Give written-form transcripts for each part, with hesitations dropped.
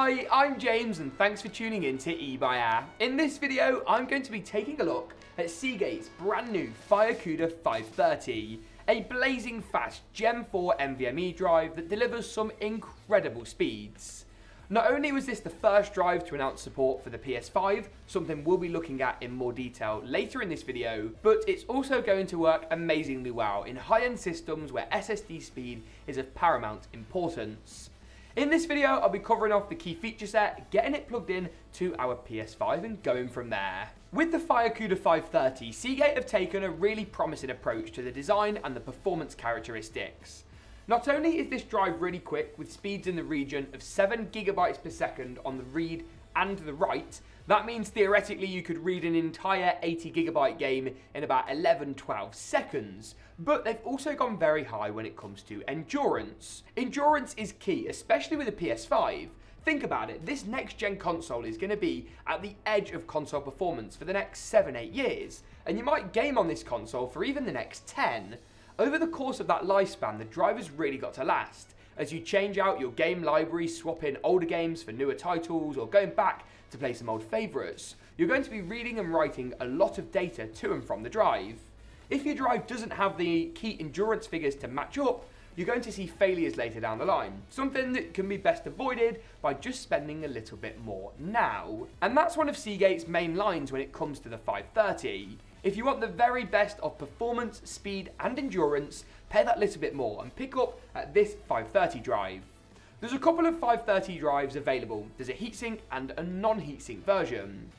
Hi, I'm James and thanks for tuning in to eBuyer. In this video, I'm going to be taking a look at Seagate's brand new FireCuda 530, a blazing fast Gen 4 NVMe drive that delivers some incredible speeds. Not only was this the first drive to announce support for the PS5, something we'll be looking at in more detail later in this video, but it's also going to work amazingly well in high-end systems where SSD speed is of paramount importance. In this video, I'll be covering off the key feature set, getting it plugged in to our PS5 and going from there. With the FireCuda 530, Seagate have taken a really promising approach to the design and the performance characteristics. Not only is this drive really quick with speeds in the region of 7 GB per second on the read and the write, that means theoretically you could read an entire 80 GB game in about 11-12 seconds, but they've also gone very high when it comes to endurance. Endurance is key, especially with a PS5. Think about it, this next gen console is going to be at the edge of console performance for the next 7-8 years, and you might game on this console for even the next 10. Over the course of that lifespan, the drive has really got to last. As you change out your game library, swap in older games for newer titles, or going back to play some old favourites, you're going to be reading and writing a lot of data to and from the drive. If your drive doesn't have the key endurance figures to match up, you're going to see failures later down the line, something that can be best avoided by just spending a little bit more now. And that's one of Seagate's main lines when it comes to the 530. If you want the very best of performance, speed and endurance, pay that little bit more and pick up this 530 drive. There's a couple of 530 drives available. There's a heatsink and a non-heatsink version.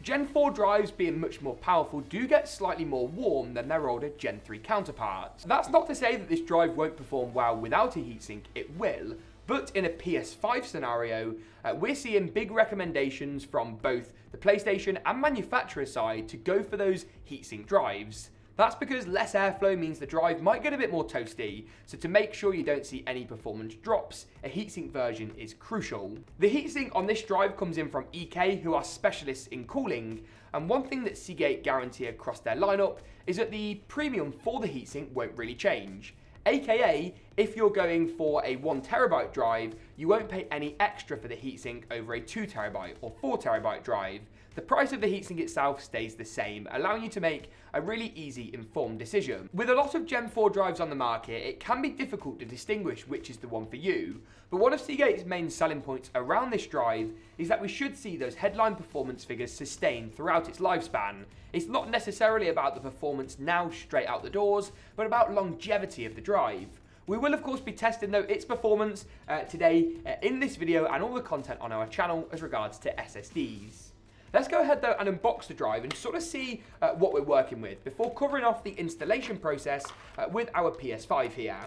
Gen 4 drives, being much more powerful, do get slightly more warm than their older Gen 3 counterparts. That's not to say that this drive won't perform well without a heatsink, it will. But in a PS5 scenario, we're seeing big recommendations from both the PlayStation and manufacturer side to go for those heatsink drives. That's because less airflow means the drive might get a bit more toasty, so to make sure you don't see any performance drops, a heatsink version is crucial. The heatsink on this drive comes in from EK, who are specialists in cooling, and one thing that Seagate guarantee across their lineup is that the premium for the heatsink won't really change. AKA, if you're going for a 1TB drive, you won't pay any extra for the heatsink over a 2TB or 4TB drive. The price of the heatsink itself stays the same, allowing you to make a really easy, informed decision. With a lot of Gen 4 drives on the market, it can be difficult to distinguish which is the one for you. But one of Seagate's main selling points around this drive is that we should see those headline performance figures sustained throughout its lifespan. It's not necessarily about the performance now straight out the doors, but about longevity of the drive. We will of course be testing though its performance today in this video and all the content on our channel as regards to SSDs. Let's go ahead though and unbox the drive and sort of see what we're working with before covering off the installation process with our PS5 here.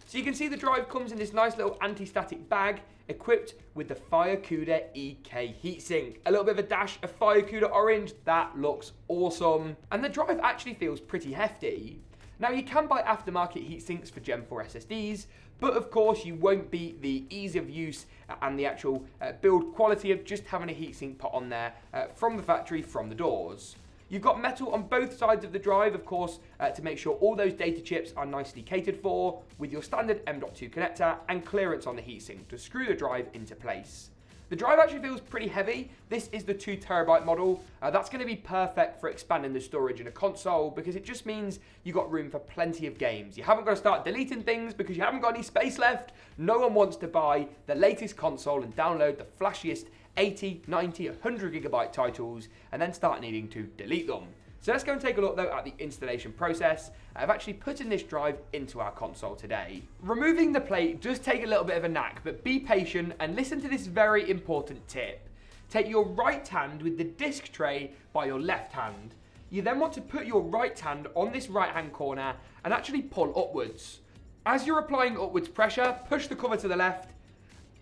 So you can see the drive comes in this nice little anti-static bag equipped with the FireCuda EK heatsink. A little bit of a dash of FireCuda orange, that looks awesome. And the drive actually feels pretty hefty. Now you can buy aftermarket heatsinks for Gen 4 SSDs, but of course you won't beat the ease of use and the actual build quality of just having a heatsink put on there from the factory, from the doors. You've got metal on both sides of the drive, of course, to make sure all those data chips are nicely catered for, with your standard M.2 connector and clearance on the heatsink to screw the drive into place. The drive actually feels pretty heavy. This is the 2TB model. That's going to be perfect for expanding the storage in a console because it just means you've got room for plenty of games. You haven't got to start deleting things because you haven't got any space left. No one wants to buy the latest console and download the flashiest 80, 90, 100 GB titles and then start needing to delete them. So let's go and take a look though at the installation process. I've actually put in this drive into our console today. Removing the plate does take a little bit of a knack, but be patient and listen to this very important tip. Take your right hand with the disk tray by your left hand. You then want to put your right hand on this right hand corner and actually pull upwards. As you're applying upwards pressure, push the cover to the left,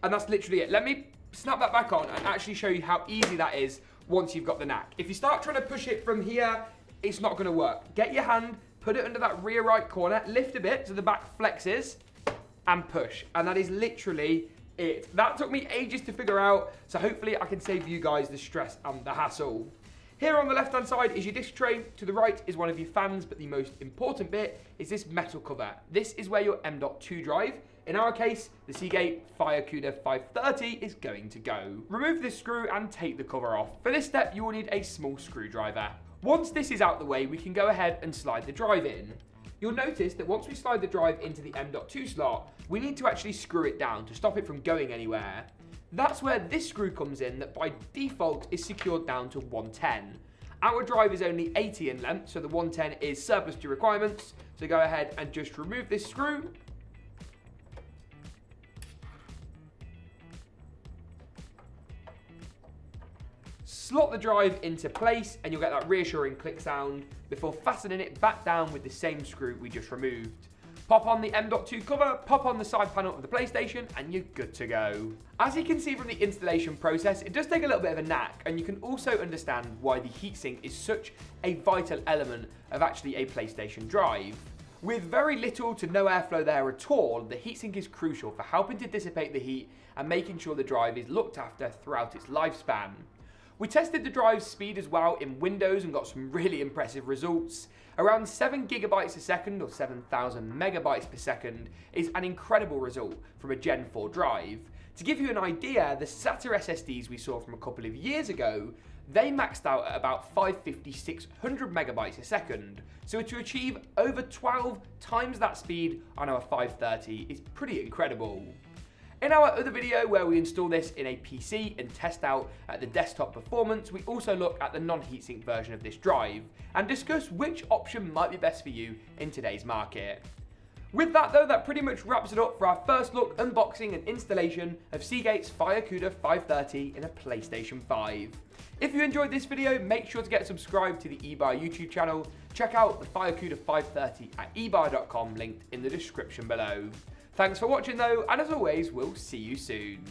and that's literally it. Let me snap that back on and actually show you how easy that is once you've got the knack. If you start trying to push it from here, it's not going to work. Get your hand, put it under that rear right corner, lift a bit so the back flexes, and push. And that is literally it. That took me ages to figure out, so hopefully I can save you guys the stress and the hassle. Here on the left hand side is your disc tray, to the right is one of your fans, but the most important bit is this metal cover. This is where your M.2 drive, in our case, the Seagate FireCuda 530 is going to go. Remove this screw and take the cover off. For this step, you will need a small screwdriver. Once this is out the way, we can go ahead and slide the drive in. You'll notice that once we slide the drive into the M.2 slot, we need to actually screw it down to stop it from going anywhere. That's where this screw comes in that by default is secured down to 110. Our drive is only 80 in length, so the 110 is surplus to requirements. So go ahead and just remove this screw. Slot the drive into place and you'll get that reassuring click sound before fastening it back down with the same screw we just removed. Pop on the M.2 cover, pop on the side panel of the PlayStation, and you're good to go. As you can see from the installation process, it does take a little bit of a knack, and you can also understand why the heatsink is such a vital element of actually a PlayStation drive. With very little to no airflow there at all, the heatsink is crucial for helping to dissipate the heat and making sure the drive is looked after throughout its lifespan. We tested the drive's speed as well in Windows and got some really impressive results. Around 7 gigabytes a second, or 7,000 megabytes per second, is an incredible result from a Gen 4 drive. To give you an idea, the SATA SSDs we saw from a couple of years ago, they maxed out at about 550-600 megabytes a second. So to achieve over 12 times that speed on our 530 is pretty incredible. In our other video where we install this in a PC and test out the desktop performance, we also look at the non-heatsink version of this drive and discuss which option might be best for you in today's market. With that though, that pretty much wraps it up for our first look, unboxing and installation of Seagate's FireCuda 530 in a PlayStation 5. If you enjoyed this video, make sure to get subscribed to the eBuy YouTube channel. Check out the FireCuda 530 at ebuy.com, linked in the description below. Thanks for watching though, and as always, we'll see you soon.